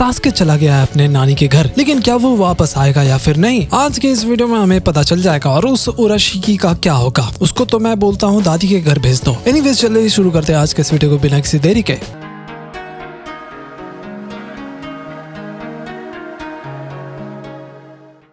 Sasuke चला गया है अपने नानी के घर, लेकिन क्या वो वापस आएगा या फिर नहीं, आज के इस वीडियो में हमें पता चल जाएगा। और उस उराशिकी का क्या होगा, उसको तो मैं बोलता हूँ दादी के घर भेज दो। एनीवेज चलिए शुरू करते हैं आज के इस वीडियो को बिना किसी देरी के।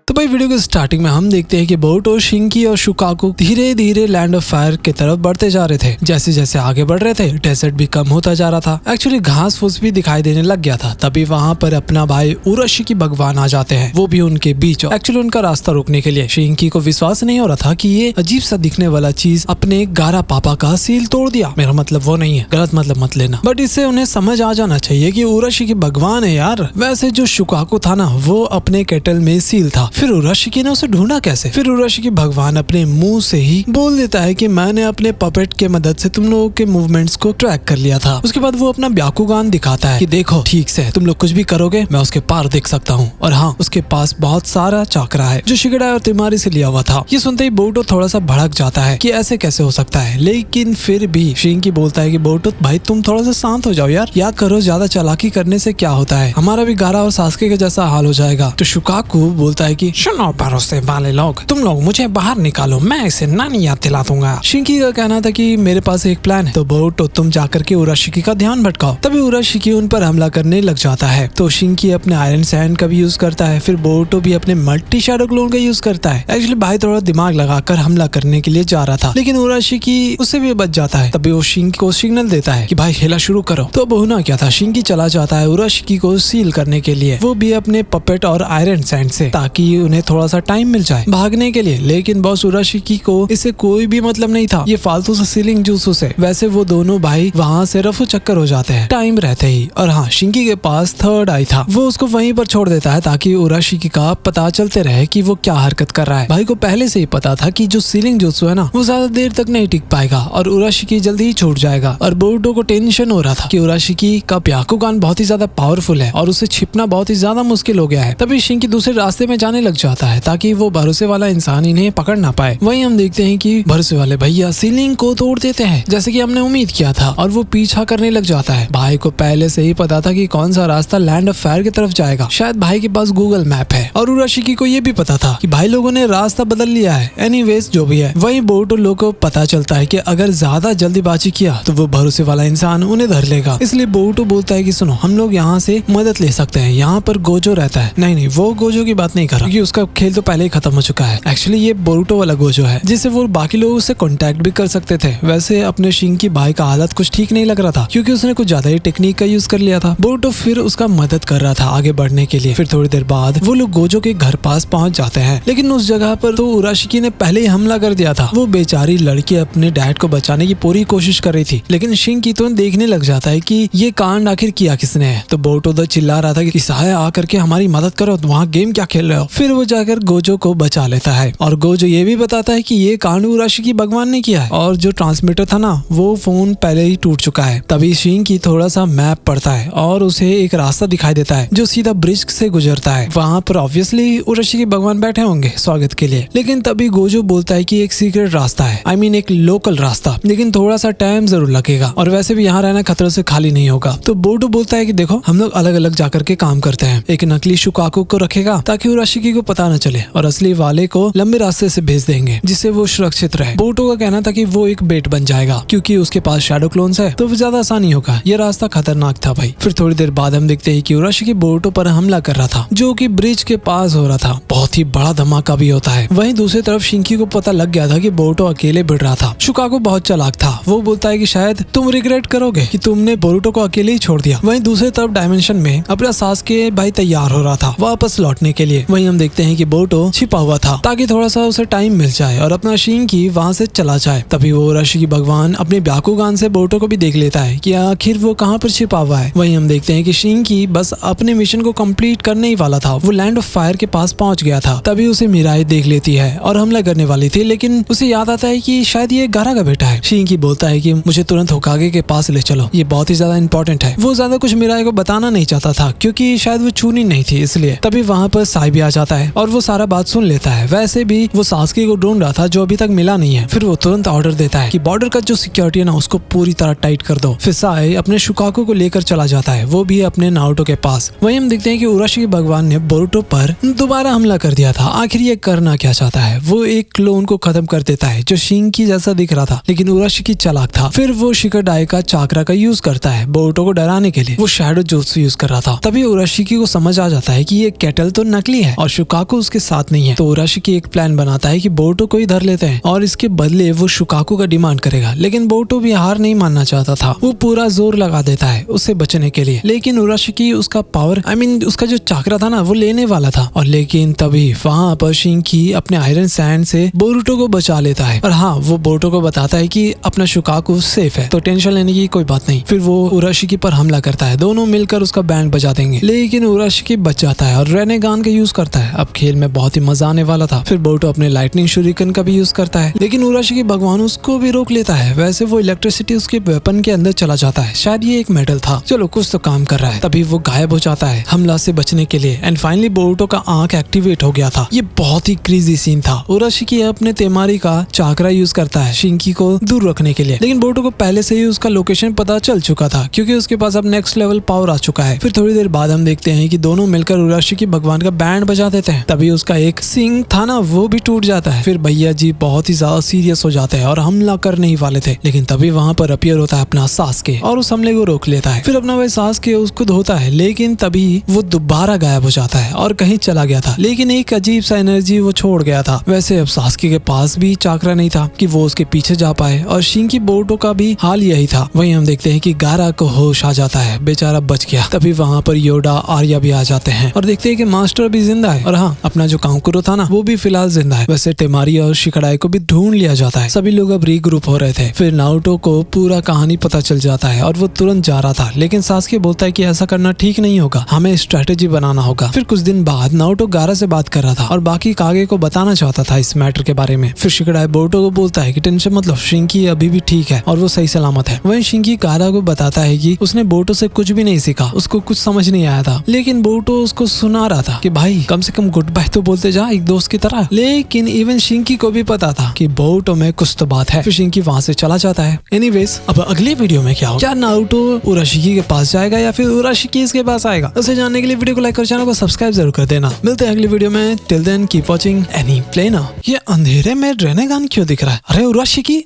तो भाई वीडियो के स्टार्टिंग में हम देखते हैं कि बोरुतो, शिंकी और शुकाकू धीरे धीरे लैंड ऑफ फायर की तरफ बढ़ते जा रहे थे। जैसे जैसे आगे बढ़ रहे थे डेजर्ट भी कम होता जा रहा था। एक्चुअली घास फूस भी दिखाई देने लग गया था। तभी वहाँ पर अपना भाई उराशिकी भगवान आ जाते हैं, वो भी उनके बीच। एक्चुअली उनका रास्ता रोकने के लिए शिंकी को विश्वास नहीं हो रहा था कि ये अजीब सा दिखने वाला चीज अपने गारा पापा का सील तोड़ दिया। मेरा मतलब वो नहीं है, गलत मतलब मत लेना, बट इससे उन्हें समझ आ जाना चाहिए कि उराशिकी भगवान है यार। वैसे जो शुकाकू था ना, वो अपने केटल में सील था। फिर उराशिकी ने उसे ढूंढा कैसे? फिर उराशिकी भगवान अपने मुंह से ही बोल देता है कि मैंने अपने पपेट के मदद से तुम लोगों के मूवमेंट्स को ट्रैक कर लिया था। उसके बाद वो अपना ब्याकुगान दिखाता है कि देखो ठीक से तुम लोग कुछ भी करोगे मैं उसके पार देख सकता हूँ। और हाँ, उसके पास बहुत सारा चाकरा है जो शिगेडाई और तिमारी से लिया हुआ था। ये सुनते ही बोरुतो थोड़ा सा भड़क जाता है कि ऐसे कैसे हो सकता है, लेकिन फिर भी शिंकी बोलता है कि बोरुतो भाई तुम थोड़ा सा शांत हो जाओ यार, याद करो ज्यादा चालाकी करने से क्या होता है, हमारा भी गारा और सास्के के जैसा हाल हो जाएगा। तो शुकाकू बोलता है कि सुनो भरोसे वाले लोग, तुम लोग मुझे बाहर निकालो, मैं इसे नानी याद दिला दूंगा। शिंकी का कहना था कि मेरे पास एक प्लान है, तो बोरुतो तुम जाकर के उराशिकी का ध्यान भटकाओ। तभी उराशिकी उन पर हमला करने लग जाता है। तो शिंकी अपने आयरन सैंड का भी यूज करता है, फिर बोरुतो भी अपने मल्टी शैडो क्लोन का यूज करता है। एक्चुअली भाई थोड़ा दिमाग लगाकर हमला करने के लिए जा रहा था, लेकिन उराशिकी उससे भी बच जाता है। तभी वो शिंकी को सिग्नल देता है कि भाई हिला शुरू करो। तो होना क्या था, शिंकी चला जाता है उराशिकी को सील करने के लिए, वो भी अपने पपेट और आयरन सैंड से, ताकि उन्हें थोड़ा सा टाइम मिल जाए भागने के लिए। लेकिन बॉस उराशिकी को इससे कोई भी मतलब नहीं था, ये फालतू से सीलिंग जूसों से। वैसे वो दोनों भाई वहाँ से रफू चक्कर हो जाते हैं टाइम रहते ही। और हाँ, शिंकी के पास थर्ड आई था, वो उसको वहीं पर छोड़ देता है ताकि उराशिकी का पता चलते रहे कि वो क्या हरकत कर रहा है। भाई को पहले से ही पता था कि जो सीलिंग जूसो है ना, वो ज्यादा देर तक नहीं टिक पाएगा और उराशिकी जल्दी ही छूट जाएगा। और बोरुतो को टेंशन हो रहा था कि उराशिकी का ब्याकुगान बहुत ही ज्यादा पावरफुल है और उसे छिपना बहुत ही ज्यादा मुश्किल हो गया है। तभी शिंकी दूसरे रास्ते में जाने लग जाता है ताकि वो भरोसे वाला इंसान इन्हें पकड़ ना पाए। वहीं हम देखते हैं कि भरोसे वाले भैया सीलिंग को तोड़ देते हैं जैसे कि हमने उम्मीद किया था, और वो पीछा करने लग जाता है। भाई को पहले से ही पता था कि कौन सा रास्ता लैंड ऑफ फायर की तरफ जाएगा, शायद भाई के पास गूगल मैप है। और उराशिकी को ये भी पता था कि भाई लोगों ने रास्ता बदल लिया है। एनीवेज जो भी है, वहीं बोरुतो लोगों को पता चलता है कि अगर ज्यादा जल्दीबाजी किया तो वो भरोसे वाला इंसान उन्हें धर लेगा। इसलिए बोरुतो बोलता है कि सुनो, हम लोग यहाँ से मदद ले सकते हैं, यहाँ पर गोजो रहता है। नहीं, वो गोजो की बात नहीं कर रहा, क्योंकि उसका खेल तो पहले ही खत्म हो चुका है। एक्चुअली ये बोरुतो वाला गोजो है जिससे वो बाकी लोगों से कांटेक्ट भी कर सकते थे। वैसे अपने शिंकी भाई का हालत कुछ ठीक नहीं लग रहा था, क्योंकि उसने कुछ ज्यादा ही टेक्निक का यूज कर लिया था। बोरुतो फिर उसका मदद कर रहा था आगे बढ़ने के लिए। फिर थोड़ी देर बाद वो लोग गोजो के घर पास पहुंच जाते हैं, लेकिन उस जगह पर तो उराशिकी ने पहले ही हमला कर दिया था। वो बेचारी लड़की अपने डैड को बचाने की पूरी कोशिश कर रही थी, लेकिन शिंकी तो देखने लग जाता है कि ये कांड आखिर किया किसने है। तो बोरुतो तो चिल्ला रहा था कि सहाय आकर के हमारी मदद करो, वहाँ गेम क्या खेल रहे हो। फिर वो जाकर गोजो को बचा लेता है और गोजो ये भी बताता है कि ये कांड उराशिकी भगवान ने किया है, और जो ट्रांसमीटर था ना, वो फोन पहले ही टूट चुका है। तभी शिंकी थोड़ा सा मैप पढ़ता है और उसे एक रास्ता दिखाई देता है जो सीधा ब्रिज से गुजरता है। वहाँ पर ऑब्वियसली उराशिकी भगवान बैठे होंगे स्वागत के लिए। लेकिन तभी गोजो बोलता है कि एक सीक्रेट रास्ता है, आई मीन एक लोकल रास्ता, लेकिन थोड़ा सा टाइम जरूर लगेगा और वैसे भी यहाँ रहना खतरों से खाली नहीं होगा। तो बोरुतो बोलता है कि देखो, हम लोग अलग अलग जाकर के काम करते हैं। एक नकली शुकाकू को रखेगा ताकि उराशिकी को पता न चले, और असली वाले को लंबे रास्ते से भेज देंगे जिससे वो सुरक्षित रहे। बोरुतो का कहना था कि वो एक बेट बन जाएगा, क्योंकि उसके पास शैडो क्लोन्स है, तो वो ज्यादा आसानी होगा। ये रास्ता खतरनाक था भाई। फिर थोड़ी देर बाद हम देखते हैं कि उराशिकी बोरुतो पर हमला कर रहा था, जो कि ब्रिज के पास हो रहा था। बहुत ही बड़ा धमाका भी होता है। वहीं दूसरी तरफ शिंकी को पता लग गया था कि बोरुतो अकेले भिड़ रहा था। शुकाकू बहुत चालाक था, वो बोलता है कि शायद तुम रिग्रेट करोगे कि तुमने बोरुतो को अकेले ही छोड़ दिया। वहीं दूसरी तरफ डायमेंशन में अपना सास्के भाई तैयार हो रहा था वापस लौटने के लिए। वहीं हम देखते हैं कि बोरुतो छिपा हुआ था ताकि थोड़ा सा उसे टाइम मिल जाए और अपना शिंकी वहाँ से चला जाए। तभी वो उराशिकी भगवान अपने ब्याकुगान से बोरुतो को भी देख लेता है कि आखिर वो कहाँ पर छिपा हुआ है। वहीं हम देखते हैं कि शिंकी बस अपने मिशन को कंप्लीट करने ही वाला था, वो लैंड ऑफ फायर के पास पहुंच गया था। तभी उसे मिराई देख लेती है और हमला करने वाली थी, लेकिन उसे याद आता है कि शायद ये गारा का बेटा है। शिंकी बोलता है कि मुझे तुरंत होकागे के पास ले चलो, ये बहुत ही ज्यादा इंपॉर्टेंट है। वो ज्यादा कुछ मिराई को बताना नहीं चाहता था, क्योंकि शायद वो चुनी नहीं थी इसलिए। तभी वहाँ पर साई भी आ जाता है और वो सारा बात सुन लेता है। वैसे भी वो सास्की को ढूंढ रहा था जो अभी तक मिला नहीं है। फिर वो तुरंत ऑर्डर देता है कि बॉर्डर का जो सिक्योरिटी है ना उसको पूरी तरह टाइट कर दो। फिर साए अपने शुकाकू को लेकर चला जाता है, वो भी अपने नारुतो के पास। वहीं हम देखते हैं कि उराशिकी भगवान ने बोरुतो पर दोबारा हमला कर दिया था। आखिर ये करना क्या चाहता है? वो एक क्लोन को खत्म कर देता है जो शिंकी जैसा दिख रहा था, लेकिन उराशिकी चालाक था। फिर वो शिकाडाई का चाकरा का यूज करता है बोरुतो को डराने के लिए। वो शैडो जोत्सु यूज कर रहा था। तभी उराशिकी को समझ आ जाता है कि ये केटल तो नकली है और शुकाकू उसके साथ नहीं है। तो उराशिकी एक प्लान बनाता है कि बोरुतो को ही धर लेते हैं और इसके बदले वो शुकाकू का डिमांड करेगा। लेकिन बोरुतो भी हार नहीं मानना चाहता था। वो पूरा जोर लगा देता है उससे बचने के लिए। लेकिन उराशिकी उसका पावर उसका जो चाकरा था ना वो लेने वाला था। और लेकिन तभी वहाँ पर शिंकी अपने आयरन सैंड से बोरुतो को बचा लेता है। और हाँ, वो बोरुतो को बताता है कि अपना शुकाकू सेफ है, तो टेंशन लेने की कोई बात नहीं। फिर वो उराशिकी पर हमला करता है। दोनों मिलकर उसका बैंड बजा देंगे, लेकिन उराशिकी बच जाता है और रेनेगान का यूज करता है। अब खेल में बहुत ही मजा आने वाला था। फिर बोरुतो अपने लाइटनिंग शुरिकन का भी यूज करता है, लेकिन उराशिकी भगवान उसको भी रोक लेता है। वैसे वो इलेक्ट्रिसिटी उसके वेपन के अंदर चला जाता है। शायद ये एक मेटल था, चलो कुछ तो काम कर रहा है। तभी वो गायब हो जाता है हमला से बचने के लिए। एंड फाइनली बोरुतो का आंख एक्टिवेट हो गया था। ये बहुत ही क्रेजी सीन था। उराशिकी अपने तेमारी का चाकरा यूज करता है शिंकी को दूर रखने के लिए, लेकिन बोरुतो को पहले से ही उसका लोकेशन पता चल चुका था क्योंकि उसके पास अब नेक्स्ट लेवल पावर आ चुका है। फिर थोड़ी देर बाद हम देखते हैं कि दोनों मिलकर उराशिकी भगवान का बैंड बजा देते हैं। तभी उसका एक सिंग था ना वो भी टूट जाता है। फिर भैया जी बहुत ही ज्यादा सीरियस हो जाते हैं और हमला करने ही वाले थे, लेकिन तभी वहाँ पर अपीयर होता है अपना सास्के और उस हमले को रोक लेता है। फिर अपना वह सास्के उसको धोता है, लेकिन तभी वो दोबारा गायब हो जाता है और कहीं चला गया था। लेकिन एक अजीब सा एनर्जी वो छोड़ गया था। वैसे अब सास्के के पास भी चाकरा नहीं था कि वो उसके पीछे जा पाए और शिंकी बोरुतो का भी हाल यही था। वहीं हम देखते हैं कि गारा को होश आ जाता है, बेचारा बच गया। तभी वहाँ पर योडा आर्या भी आ जाते हैं और देखते हैं कि मास्टर भी जिंदा है और हाँ, अपना जो कांकुरो था ना वो भी फिलहाल जिंदा है। वैसे टेमारी और शिकाडाई को भी ढूंढ लिया जाता है। सभी लोग अब रीग्रुप हो रहे थे। फिर नारुतो को पूरा कहानी पता चल जाता है और वो तुरंत जा रहा था, लेकिन सास्के बोलता है कि ऐसा करना ठीक नहीं होगा, हमें स्ट्रेटेजी बनाना होगा। फिर कुछ दिन बाद नारुतो गारा से बात कर रहा था और बाकी कागे को बताना चाहता था इस मैटर के बारे में। फिर शिकाडाई बोरुतो को बोलता है कि टेंशन मत लो, शिंकी अभी भी ठीक है और वो सही सलामत है। वहीं शिंकी गारा को बताता है कि उसने बोरुतो से कुछ भी नहीं सीखा, उसको कुछ समझ नहीं आया था, लेकिन बोरुतो उसको सुना रहा था कि भाई कम से कम गुड बाय तो बोलते जा एक दोस्त की तरह। लेकिन इवन शिंकी को भी पता था कि बोरुतो में कुछ तो बात है। फिर शिंकी वहाँ से चला जाता है। एनीवेज, अब अगली वीडियो में क्या होगा? क्या नारुतो उराशिकी के पास जाएगा या फिर उराशिकी इसके पास आएगा? उसे जानने के लिए वीडियो को लाइक और चैनल को सब्सक्राइब जरूर कर देना। मिलते हैं अगली वीडियो में। Till then keep watching any play now. ये अंधेरे में रेनेगान क्यों दिख रहा है? अरे उराशिकी